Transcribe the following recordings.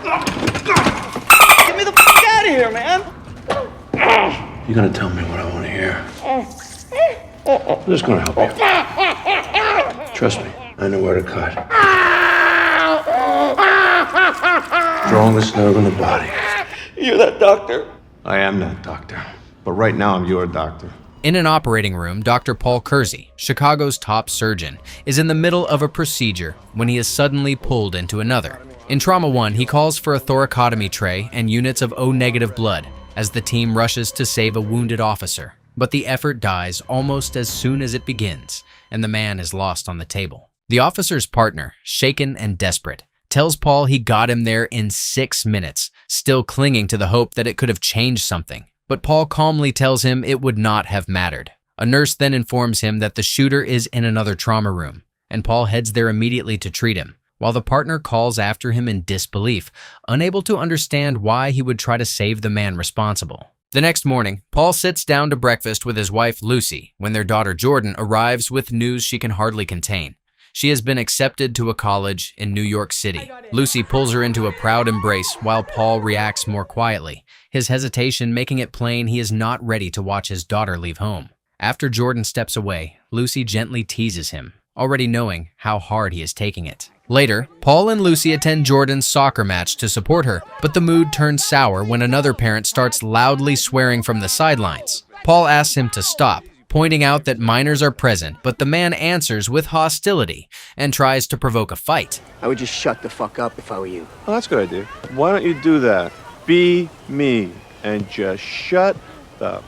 Get me the fuck out of here, man! You're gonna tell me what I want to hear. I'm just gonna help you. Trust me, I know where to cut. Strongest nerve in the body. You're that doctor? I am that doctor. But right now, I'm your doctor. In an operating room, Dr. Paul Kersey, Chicago's top surgeon, is in the middle of a procedure when he is suddenly pulled into another. In Trauma 1, he calls for a thoracotomy tray and units of O-negative blood as the team rushes to save a wounded officer. But the effort dies almost as soon as it begins, and the man is lost on the table. The officer's partner, shaken and desperate, tells Paul he got him there in 6 minutes, still clinging to the hope that it could have changed something. But Paul calmly tells him it would not have mattered. A nurse then informs him that the shooter is in another trauma room, and Paul heads there immediately to treat him, while the partner calls after him in disbelief, unable to understand why he would try to save the man responsible. The next morning, Paul sits down to breakfast with his wife Lucy when their daughter Jordan arrives with news she can hardly contain. She has been accepted to a college in New York City. Lucy pulls her into a proud embrace while Paul reacts more quietly, his hesitation making it plain he is not ready to watch his daughter leave home. After Jordan steps away, Lucy gently teases him, already knowing how hard he is taking it. Later, Paul and Lucy attend Jordan's soccer match to support her, but the mood turns sour when another parent starts loudly swearing from the sidelines. Paul asks him to stop, pointing out that minors are present, but the man answers with hostility and tries to provoke a fight. I would just shut the fuck up if I were you. Oh, that's a good idea. Why don't you do that? Be me and just shut up.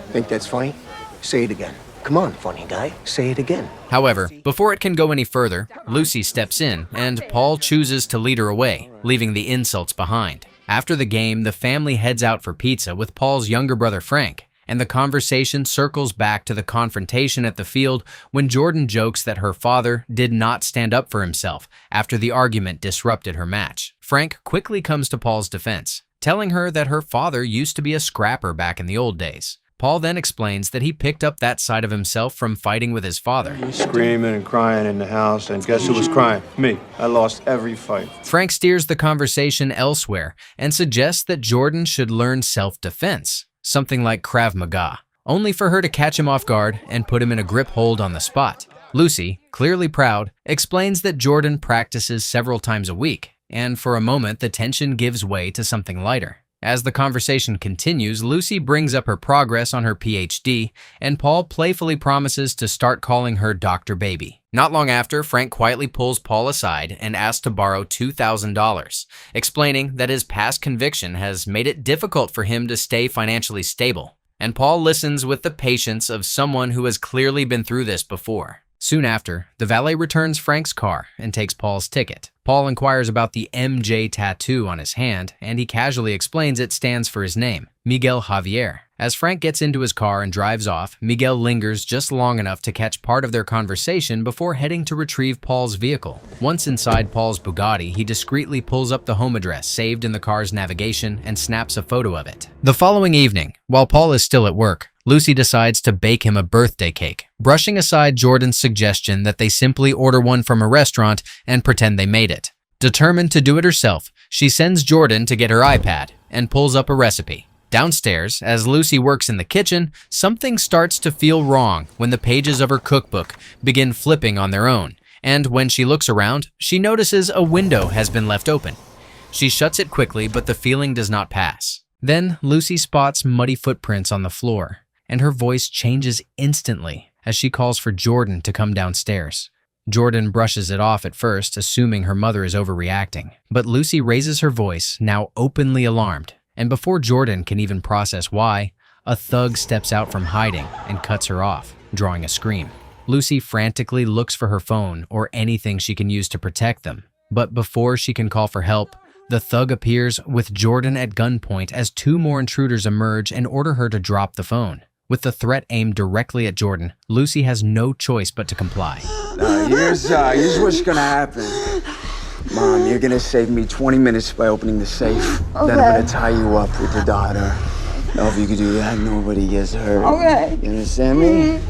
Think that's funny? Say it again. Come on, funny guy. Say it again. However, before it can go any further, Lucy steps in and Paul chooses to lead her away, leaving the insults behind. After the game, the family heads out for pizza with Paul's younger brother Frank, and the conversation circles back to the confrontation at the field when Jordan jokes that her father did not stand up for himself after the argument disrupted her match. Frank quickly comes to Paul's defense, telling her that her father used to be a scrapper back in the old days. Paul then explains that he picked up that side of himself from fighting with his father. Screaming and crying in the house, and guess who was crying? Me. I lost every fight. Frank steers the conversation elsewhere and suggests that Jordan should learn self-defense, something like Krav Maga, only for her to catch him off guard and put him in a grip hold on the spot. Lucy, clearly proud, explains that Jordan practices several times a week, and for a moment the tension gives way to something lighter. As the conversation continues, Lucy brings up her progress on her PhD, and Paul playfully promises to start calling her Dr. Baby. Not long after, Frank quietly pulls Paul aside and asks to borrow $2,000, explaining that his past conviction has made it difficult for him to stay financially stable. And Paul listens with the patience of someone who has clearly been through this before. Soon after, the valet returns Frank's car and takes Paul's ticket. Paul inquires about the MJ tattoo on his hand, and he casually explains it stands for his name, Miguel Javier. As Frank gets into his car and drives off, Miguel lingers just long enough to catch part of their conversation before heading to retrieve Paul's vehicle. Once inside Paul's Bugatti, he discreetly pulls up the home address saved in the car's navigation and snaps a photo of it. The following evening, while Paul is still at work, Lucy decides to bake him a birthday cake, brushing aside Jordan's suggestion that they simply order one from a restaurant and pretend they made it. Determined to do it herself, she sends Jordan to get her iPad and pulls up a recipe. Downstairs, as Lucy works in the kitchen, something starts to feel wrong when the pages of her cookbook begin flipping on their own, and when she looks around, she notices a window has been left open. She shuts it quickly, but the feeling does not pass. Then Lucy spots muddy footprints on the floor, and her voice changes instantly as she calls for Jordan to come downstairs. Jordan brushes it off at first, assuming her mother is overreacting, but Lucy raises her voice, now openly alarmed. And before Jordan can even process why, a thug steps out from hiding and cuts her off, drawing a scream. Lucy frantically looks for her phone or anything she can use to protect them, but before she can call for help, the thug appears with Jordan at gunpoint as two more intruders emerge and order her to drop the phone. With the threat aimed directly at Jordan, Lucy has no choice but to comply. Here's what's gonna happen. Mom, you're gonna save me 20 minutes by opening the safe. Okay. Then I'm gonna tie you up with your daughter. Oh, if you could do that, nobody gets hurt. Okay. You understand me?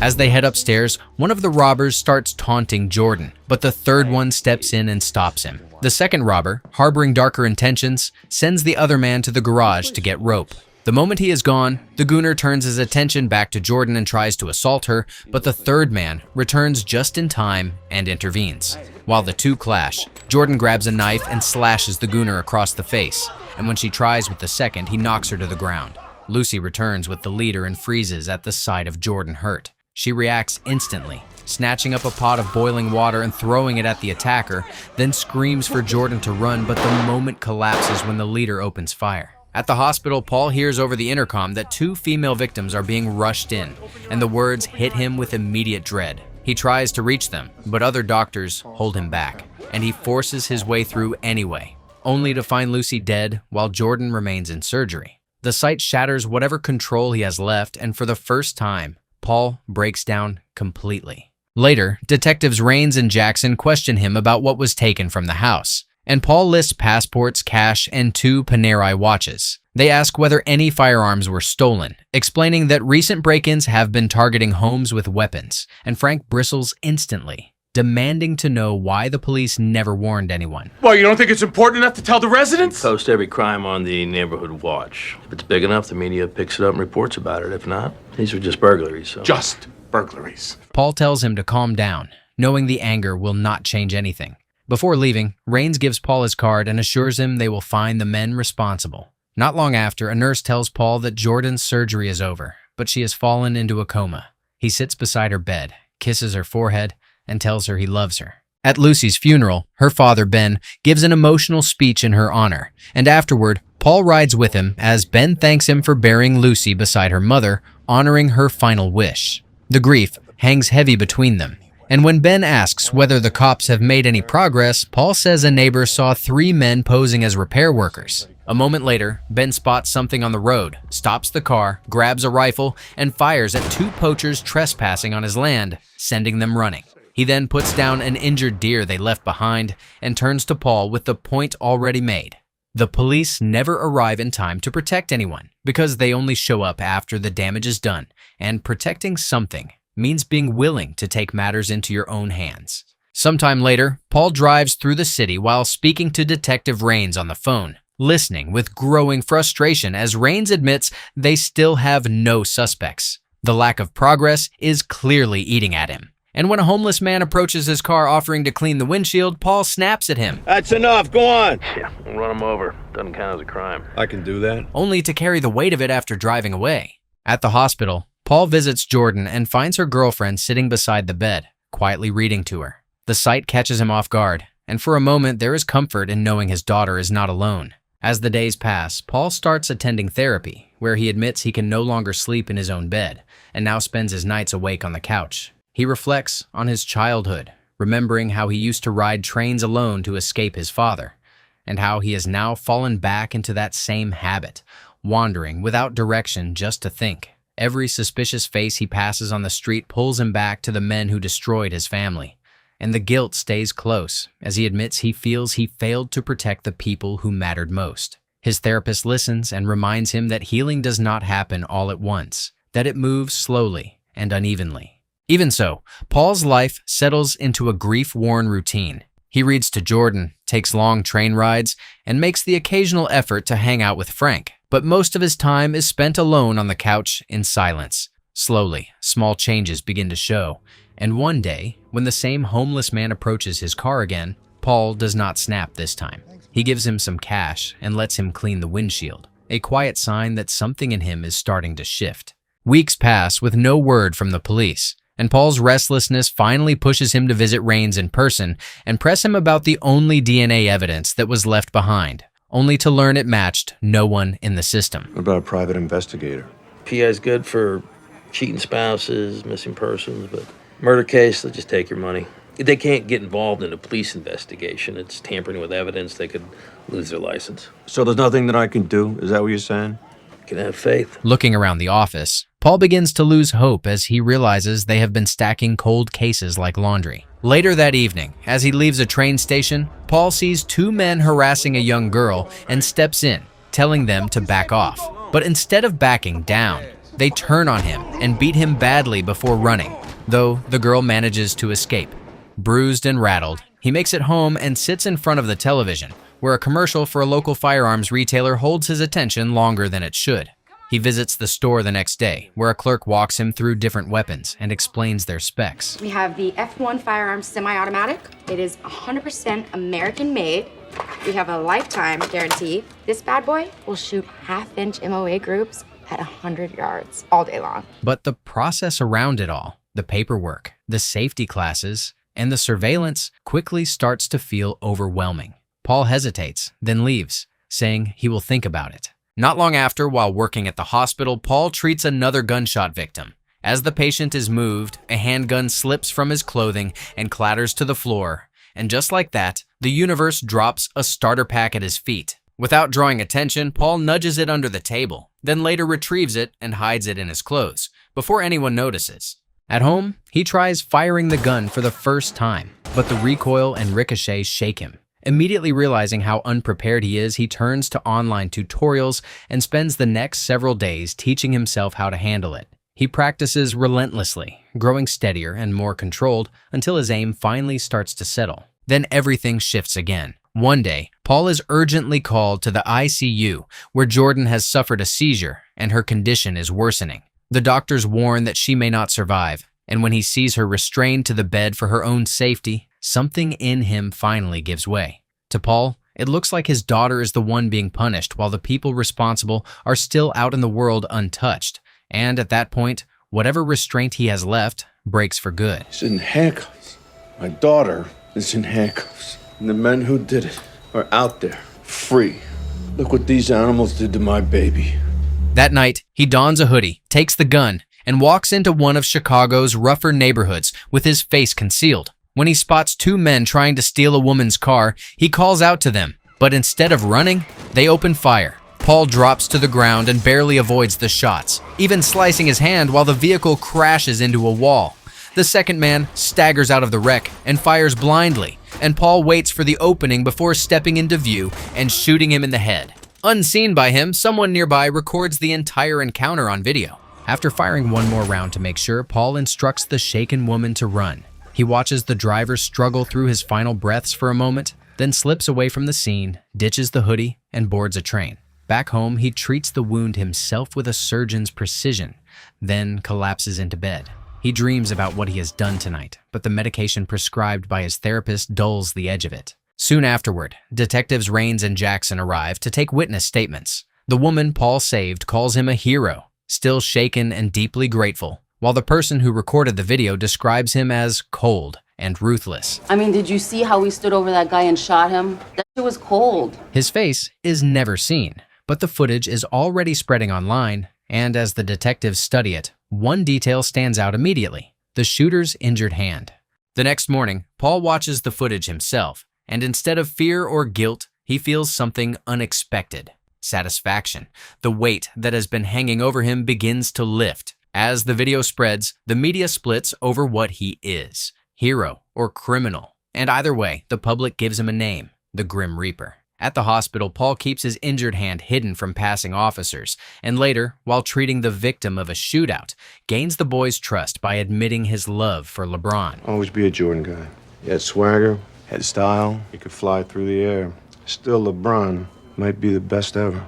As they head upstairs, one of the robbers starts taunting Jordan, but the third one steps in and stops him. The second robber, harboring darker intentions, sends the other man to the garage to get rope. The moment he is gone, the gooner turns his attention back to Jordan and tries to assault her, but the third man returns just in time and intervenes. While the two clash, Jordan grabs a knife and slashes the gooner across the face, and when she tries with the second, he knocks her to the ground. Lucy returns with the leader and freezes at the sight of Jordan hurt. She reacts instantly, snatching up a pot of boiling water and throwing it at the attacker, then screams for Jordan to run, but the moment collapses when the leader opens fire. At the hospital, Paul hears over the intercom that 2 female victims are being rushed in, and the words hit him with immediate dread. He tries to reach them, but other doctors hold him back, and he forces his way through anyway, only to find Lucy dead while Jordan remains in surgery. The sight shatters whatever control he has left, and for the first time, Paul breaks down completely. Later, detectives Raines and Jackson question him about what was taken from the house, and Paul lists passports, cash, and 2 Panerai watches. They ask whether any firearms were stolen, explaining that recent break-ins have been targeting homes with weapons, and Frank bristles instantly, demanding to know why the police never warned anyone. Well, you don't think it's important enough to tell the residents? Post every crime on the neighborhood watch. If it's big enough, the media picks it up and reports about it. If not, these are just burglaries, so... Just burglaries. Paul tells him to calm down, knowing the anger will not change anything. Before leaving, Raines gives Paul his card and assures him they will find the men responsible. Not long after, a nurse tells Paul that Jordan's surgery is over, but she has fallen into a coma. He sits beside her bed, kisses her forehead, and tells her he loves her. At Lucy's funeral, her father, Ben, gives an emotional speech in her honor, and afterward, Paul rides with him as Ben thanks him for burying Lucy beside her mother, honoring her final wish. The grief hangs heavy between them, and when Ben asks whether the cops have made any progress, Paul says a neighbor saw 3 men posing as repair workers. A moment later, Ben spots something on the road, stops the car, grabs a rifle, and fires at 2 poachers trespassing on his land, sending them running. He then puts down an injured deer they left behind and turns to Paul with the point already made. The police never arrive in time to protect anyone because they only show up after the damage is done, and protecting something means being willing to take matters into your own hands. Sometime later, Paul drives through the city while speaking to Detective Raines on the phone, listening with growing frustration as Raines admits they still have no suspects. The lack of progress is clearly eating at him. And when a homeless man approaches his car offering to clean the windshield, Paul snaps at him. That's enough. Go on. Yeah, we'll run him over. Doesn't count as a crime. I can do that. Only to carry the weight of it after driving away. At the hospital, Paul visits Jordan and finds her girlfriend sitting beside the bed, quietly reading to her. The sight catches him off guard, and for a moment there is comfort in knowing his daughter is not alone. As the days pass, Paul starts attending therapy, where he admits he can no longer sleep in his own bed, and now spends his nights awake on the couch. He reflects on his childhood, remembering how he used to ride trains alone to escape his father, and how he has now fallen back into that same habit, wandering without direction just to think. Every suspicious face he passes on the street pulls him back to the men who destroyed his family, and the guilt stays close as he admits he feels he failed to protect the people who mattered most. His therapist listens and reminds him that healing does not happen all at once, that it moves slowly and unevenly. Even so, Paul's life settles into a grief-worn routine. He reads to Jordan, takes long train rides, and makes the occasional effort to hang out with Frank. But most of his time is spent alone on the couch in silence. Slowly, small changes begin to show, and one day, when the same homeless man approaches his car again, Paul does not snap this time. He gives him some cash and lets him clean the windshield, a quiet sign that something in him is starting to shift. Weeks pass with no word from the police, and Paul's restlessness finally pushes him to visit Raines in person and press him about the only DNA evidence that was left behind, only to learn it matched no one in the system. What about a private investigator? PI's good for cheating spouses, missing persons, but murder case, they'll just take your money. They can't get involved in a police investigation. It's tampering with evidence. They could lose their license. So there's nothing that I can do? Is that what you're saying? You can have faith. Looking around the office, Paul begins to lose hope as he realizes they have been stacking cold cases like laundry. Later that evening, as he leaves a train station, Paul sees 2 men harassing a young girl and steps in, telling them to back off. But instead of backing down, they turn on him and beat him badly before running, though the girl manages to escape. Bruised and rattled, he makes it home and sits in front of the television, where a commercial for a local firearms retailer holds his attention longer than it should. He visits the store the next day, where a clerk walks him through different weapons and explains their specs. We have the F1 firearm semi-automatic. It is 100% American-made. We have a lifetime guarantee. This bad boy will shoot half-inch MOA groups at 100 yards all day long. But the process around it all, the paperwork, the safety classes, and the surveillance quickly starts to feel overwhelming. Paul hesitates, then leaves, saying he will think about it. Not long after, while working at the hospital, Paul treats another gunshot victim. As the patient is moved, a handgun slips from his clothing and clatters to the floor. And just like that, the universe drops a starter pack at his feet. Without drawing attention, Paul nudges it under the table, then later retrieves it and hides it in his clothes, before anyone notices. At home, he tries firing the gun for the first time, but the recoil and ricochet shake him. Immediately realizing how unprepared he is, he turns to online tutorials and spends the next several days teaching himself how to handle it. He practices relentlessly, growing steadier and more controlled until his aim finally starts to settle. Then everything shifts again. One day, Paul is urgently called to the ICU, where Jordan has suffered a seizure and her condition is worsening. The doctors warn that she may not survive, and when he sees her restrained to the bed for her own safety, something in him finally gives way. To Paul, it looks like his daughter is the one being punished while the people responsible are still out in the world untouched. And at that point, whatever restraint he has left breaks for good. She's in handcuffs. My daughter is in handcuffs. And the men who did it are out there, free. Look what these animals did to my baby. That night, he dons a hoodie, takes the gun, and walks into one of Chicago's rougher neighborhoods with his face concealed. When he spots two men trying to steal a woman's car, he calls out to them, but instead of running, they open fire. Paul drops to the ground and barely avoids the shots, even slicing his hand while the vehicle crashes into a wall. The second man staggers out of the wreck and fires blindly, and Paul waits for the opening before stepping into view and shooting him in the head. Unseen by him, someone nearby records the entire encounter on video. After firing one more round to make sure, Paul instructs the shaken woman to run. He watches the driver struggle through his final breaths for a moment, then slips away from the scene, ditches the hoodie, and boards a train. Back home, he treats the wound himself with a surgeon's precision, then collapses into bed. He dreams about what he has done tonight, but the medication prescribed by his therapist dulls the edge of it. Soon afterward, detectives Raines and Jackson arrive to take witness statements. The woman Paul saved calls him a hero, still shaken and deeply grateful, while the person who recorded the video describes him as cold and ruthless. I mean, did you see how we stood over that guy and shot him? That shit was cold. His face is never seen, but the footage is already spreading online, and as the detectives study it, one detail stands out immediately: the shooter's injured hand. The next morning, Paul watches the footage himself, and instead of fear or guilt, he feels something unexpected: satisfaction. The weight that has been hanging over him begins to lift. As the video spreads, the media splits over what he is: hero or criminal. And either way, the public gives him a name: the Grim Reaper. At the hospital, Paul keeps his injured hand hidden from passing officers, and later, while treating the victim of a shootout, gains the boys' trust by admitting his love for LeBron. Always be a Jordan guy. He had swagger, had style, he could fly through the air. Still, LeBron might be the best ever.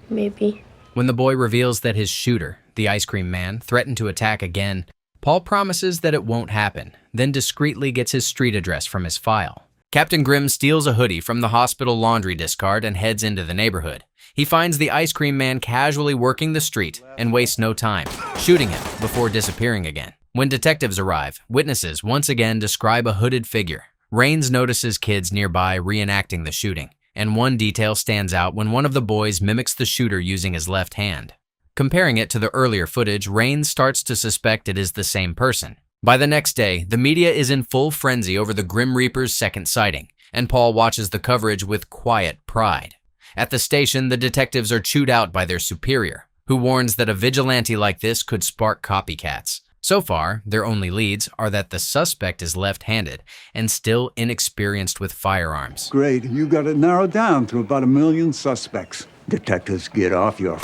Maybe. When the boy reveals that his shooter, the ice cream man, threatened to attack again, Paul promises that it won't happen, then discreetly gets his street address from his file. Captain Grimm steals a hoodie from the hospital laundry discard and heads into the neighborhood. He finds the ice cream man casually working the street and wastes no time, shooting him before disappearing again. When detectives arrive, witnesses once again describe a hooded figure. Raines notices kids nearby reenacting the shooting, and one detail stands out when one of the boys mimics the shooter using his left hand. Comparing it to the earlier footage, Raines starts to suspect it is the same person. By the next day, the media is in full frenzy over the Grim Reaper's second sighting, and Paul watches the coverage with quiet pride. At the station, the detectives are chewed out by their superior, who warns that a vigilante like this could spark copycats. So far, their only leads are that the suspect is left-handed and still inexperienced with firearms. Great, you got it narrowed down to about 1 million suspects. Detectives, get off your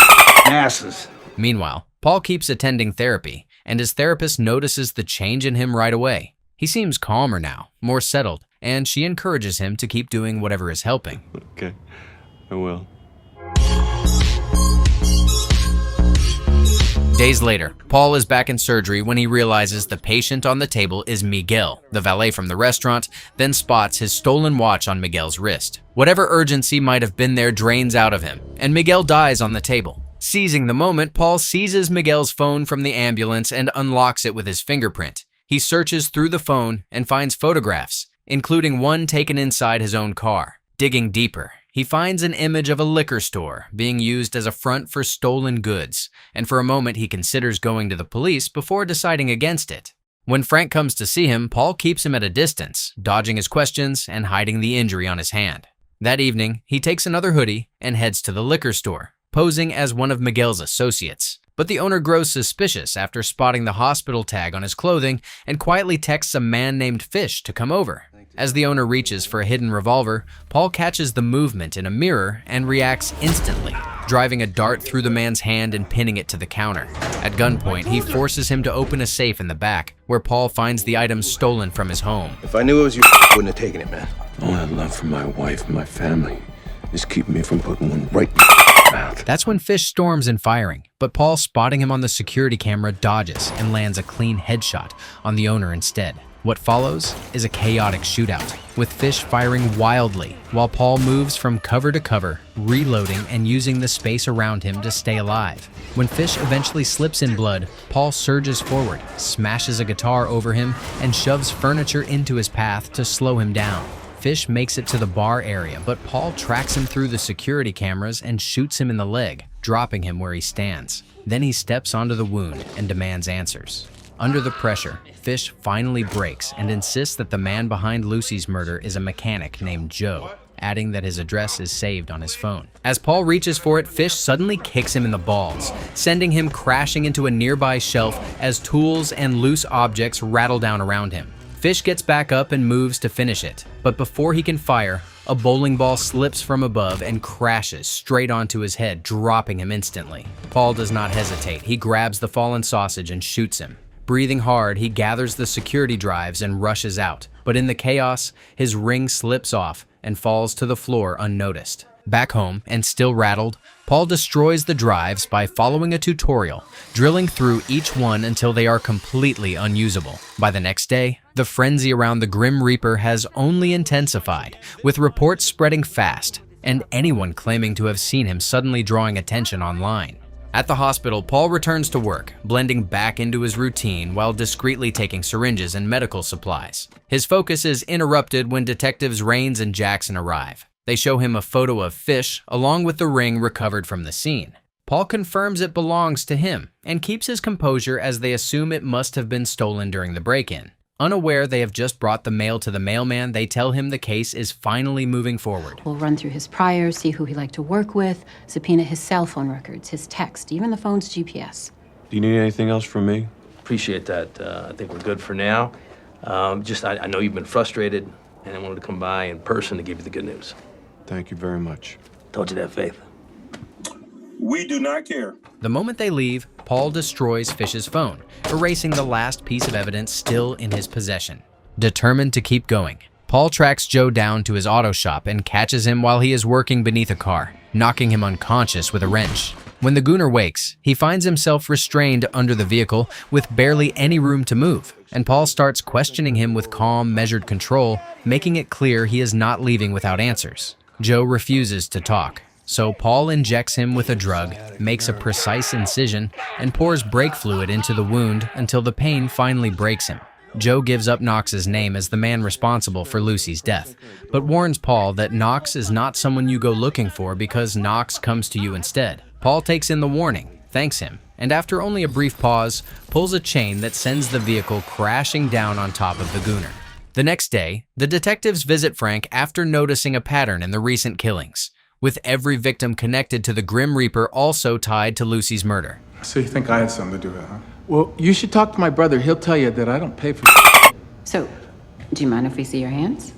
asses. Meanwhile, Paul keeps attending therapy, and his therapist notices the change in him right away. He seems calmer now, more settled, and she encourages him to keep doing whatever is helping. Okay, I will. Days later, Paul is back in surgery when he realizes the patient on the table is Miguel, the valet from the restaurant, then spots his stolen watch on Miguel's wrist. Whatever urgency might have been there drains out of him, and Miguel dies on the table. Seizing the moment, Paul seizes Miguel's phone from the ambulance and unlocks it with his fingerprint. He searches through the phone and finds photographs, including one taken inside his own car. Digging deeper, he finds an image of a liquor store being used as a front for stolen goods, and for a moment he considers going to the police before deciding against it. When Frank comes to see him, Paul keeps him at a distance, dodging his questions and hiding the injury on his hand. That evening, he takes another hoodie and heads to the liquor store, posing as one of Miguel's associates. But the owner grows suspicious after spotting the hospital tag on his clothing and quietly texts a man named Fish to come over. As the owner reaches for a hidden revolver, Paul catches the movement in a mirror and reacts instantly, driving a dart through the man's hand and pinning it to the counter. At gunpoint, he forces him to open a safe in the back, where Paul finds the items stolen from his home. If I knew it was you, I wouldn't have taken it, man. All I love for my wife and my family is keeping me from putting one right in my mouth. That's when Fish storms in firing, but Paul, spotting him on the security camera, dodges and lands a clean headshot on the owner instead. What follows is a chaotic shootout, with Fish firing wildly, while Paul moves from cover to cover, reloading and using the space around him to stay alive. When Fish eventually slips in blood, Paul surges forward, smashes a guitar over him, and shoves furniture into his path to slow him down. Fish makes it to the bar area, but Paul tracks him through the security cameras and shoots him in the leg, dropping him where he stands. Then he steps onto the wound and demands answers. Under the pressure, Fish finally breaks and insists that the man behind Lucy's murder is a mechanic named Joe, adding that his address is saved on his phone. As Paul reaches for it, Fish suddenly kicks him in the balls, sending him crashing into a nearby shelf as tools and loose objects rattle down around him. Fish gets back up and moves to finish it, but before he can fire, a bowling ball slips from above and crashes straight onto his head, dropping him instantly. Paul does not hesitate. He grabs the fallen sausage and shoots him. Breathing hard, he gathers the security drives and rushes out, but in the chaos, his ring slips off and falls to the floor unnoticed. Back home, and still rattled, Paul destroys the drives by following a tutorial, drilling through each one until they are completely unusable. By the next day, the frenzy around the Grim Reaper has only intensified, with reports spreading fast, and anyone claiming to have seen him suddenly drawing attention online. At the hospital, Paul returns to work, blending back into his routine while discreetly taking syringes and medical supplies. His focus is interrupted when detectives Raines and Jackson arrive. They show him a photo of Fish along with the ring recovered from the scene. Paul confirms it belongs to him and keeps his composure as they assume it must have been stolen during the break-in. Unaware they have just brought the mail to the mailman, they tell him the case is finally moving forward. We'll run through his priors, see who he liked to work with, subpoena his cell phone records, his text, even the phone's GPS. Do you need anything else from me? Appreciate that. I think we're good for now. I know you've been frustrated, and I wanted to come by in person to give you the good news. Thank you very much. Told you that, Faith. We do not care. The moment they leave, Paul destroys Fish's phone, erasing the last piece of evidence still in his possession. Determined to keep going, Paul tracks Joe down to his auto shop and catches him while he is working beneath a car, knocking him unconscious with a wrench. When the gooner wakes, he finds himself restrained under the vehicle with barely any room to move, and Paul starts questioning him with calm, measured control, making it clear he is not leaving without answers. Joe refuses to talk, so Paul injects him with a drug, makes a precise incision, and pours brake fluid into the wound until the pain finally breaks him. Joe gives up Knox's name as the man responsible for Lucy's death, but warns Paul that Knox is not someone you go looking for because Knox comes to you instead. Paul takes in the warning, thanks him, and after only a brief pause, pulls a chain that sends the vehicle crashing down on top of the gooner. The next day, the detectives visit Frank after noticing a pattern in the recent killings, with every victim connected to the Grim Reaper also tied to Lucy's murder. So you think I had something to do with it, huh? Well, you should talk to my brother. He'll tell you that I don't pay for So, do you mind if we see your hands?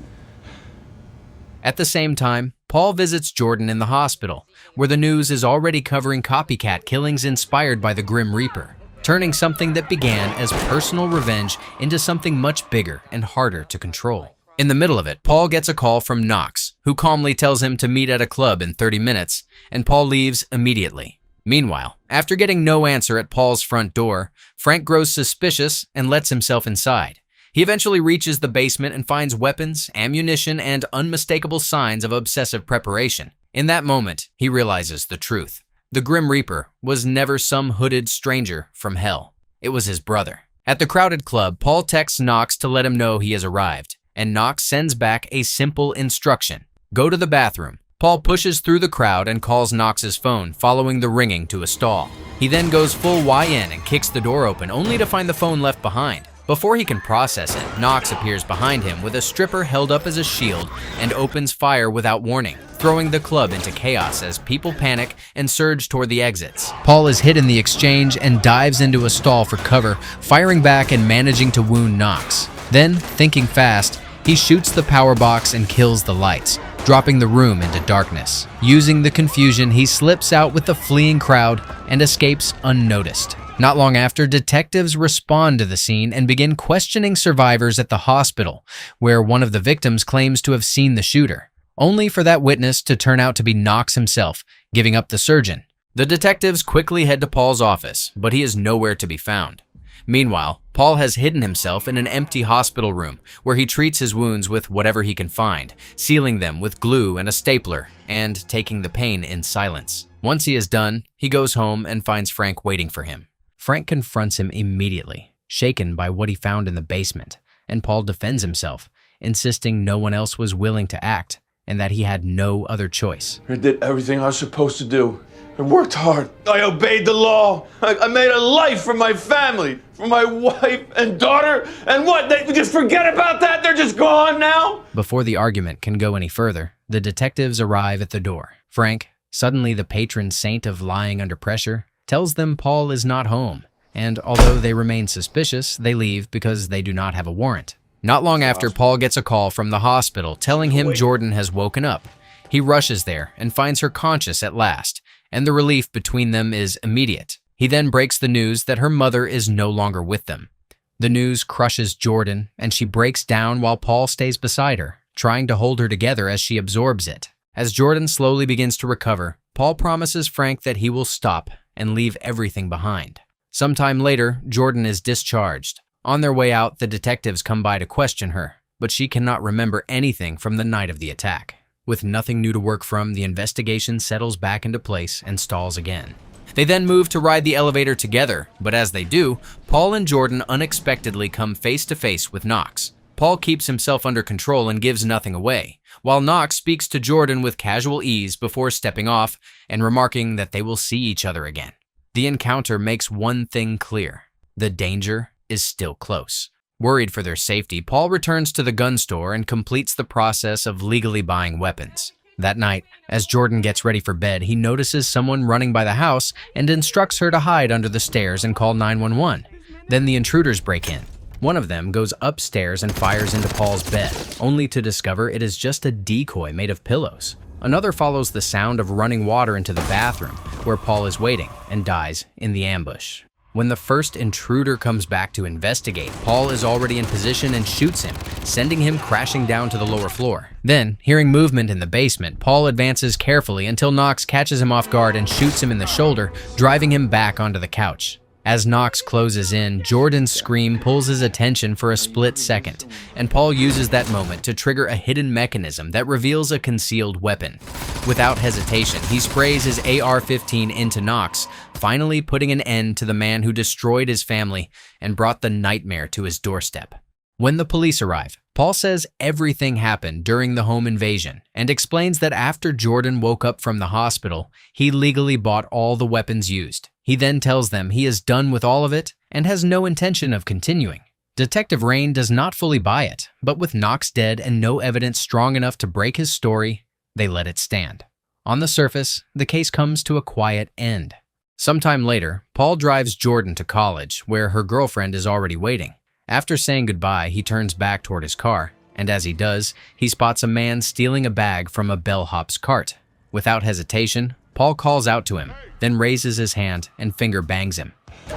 At the same time, Paul visits Jordan in the hospital, where the news is already covering copycat killings inspired by the Grim Reaper, turning something that began as personal revenge into something much bigger and harder to control. In the middle of it, Paul gets a call from Knox, who calmly tells him to meet at a club in 30 minutes, and Paul leaves immediately. Meanwhile, after getting no answer at Paul's front door, Frank grows suspicious and lets himself inside. He eventually reaches the basement and finds weapons, ammunition, and unmistakable signs of obsessive preparation. In that moment, he realizes the truth. The Grim Reaper was never some hooded stranger from hell. It was his brother. At the crowded club, Paul texts Knox to let him know he has arrived, and Knox sends back a simple instruction: go to the bathroom. Paul pushes through the crowd and calls Knox's phone, following the ringing to a stall. He then goes full YN and kicks the door open, only to find the phone left behind. Before he can process it, Knox appears behind him with a stripper held up as a shield and opens fire without warning, throwing the club into chaos as people panic and surge toward the exits. Paul is hit in the exchange and dives into a stall for cover, firing back and managing to wound Knox. Then, thinking fast, he shoots the power box and kills the lights, dropping the room into darkness. Using the confusion, he slips out with the fleeing crowd and escapes unnoticed. Not long after, detectives respond to the scene and begin questioning survivors at the hospital, where one of the victims claims to have seen the shooter, only for that witness to turn out to be Knox himself, giving up the surgeon. The detectives quickly head to Paul's office, but he is nowhere to be found. Meanwhile, Paul has hidden himself in an empty hospital room where he treats his wounds with whatever he can find, sealing them with glue and a stapler, and taking the pain in silence. Once he is done, he goes home and finds Frank waiting for him. Frank confronts him immediately, shaken by what he found in the basement, and Paul defends himself, insisting no one else was willing to act and that he had no other choice. I did everything I was supposed to do. I worked hard. I obeyed the law. I made a life for my family, for my wife and daughter. And what, they just forget about that? They're just gone now? Before the argument can go any further, the detectives arrive at the door. Frank, suddenly the patron saint of lying under pressure, tells them Paul is not home, and although they remain suspicious, they leave because they do not have a warrant. Not long after, Paul gets a call from the hospital telling him Jordan has woken up. He rushes there and finds her conscious at last, and the relief between them is immediate. He then breaks the news that her mother is no longer with them. The news crushes Jordan, and she breaks down while Paul stays beside her, trying to hold her together as she absorbs it. As Jordan slowly begins to recover, Paul promises Frank that he will stop and leave everything behind. Sometime later, Jordan is discharged. On their way out, the detectives come by to question her, but she cannot remember anything from the night of the attack. With nothing new to work from, the investigation settles back into place and stalls again. They then move to ride the elevator together, but as they do, Paul and Jordan unexpectedly come face to face with Knox. Paul keeps himself under control and gives nothing away, while Knox speaks to Jordan with casual ease before stepping off and remarking that they will see each other again. The encounter makes one thing clear: the danger is still close. Worried for their safety, Paul returns to the gun store and completes the process of legally buying weapons. That night, as Jordan gets ready for bed, he notices someone running by the house and instructs her to hide under the stairs and call 911. Then the intruders break in. One of them goes upstairs and fires into Paul's bed, only to discover it is just a decoy made of pillows. Another follows the sound of running water into the bathroom, where Paul is waiting, and dies in the ambush. When the first intruder comes back to investigate, Paul is already in position and shoots him, sending him crashing down to the lower floor. Then, hearing movement in the basement, Paul advances carefully until Knox catches him off guard and shoots him in the shoulder, driving him back onto the couch. As Knox closes in, Jordan's scream pulls his attention for a split second, and Paul uses that moment to trigger a hidden mechanism that reveals a concealed weapon. Without hesitation, he sprays his AR-15 into Knox, finally putting an end to the man who destroyed his family and brought the nightmare to his doorstep. When the police arrive, Paul says everything happened during the home invasion and explains that after Jordan woke up from the hospital, he legally bought all the weapons used. He then tells them he is done with all of it and has no intention of continuing. Detective Rain does not fully buy it, but with Knox dead and no evidence strong enough to break his story, they let it stand. On the surface, the case comes to a quiet end. Sometime later, Paul drives Jordan to college, where her girlfriend is already waiting. After saying goodbye, he turns back toward his car And as he does, he spots a man stealing a bag from a bellhop's cart. Without hesitation, Paul calls out to him, then raises his hand and finger bangs him.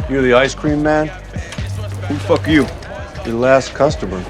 You the ice cream man? Who the fuck are you? Your last customer.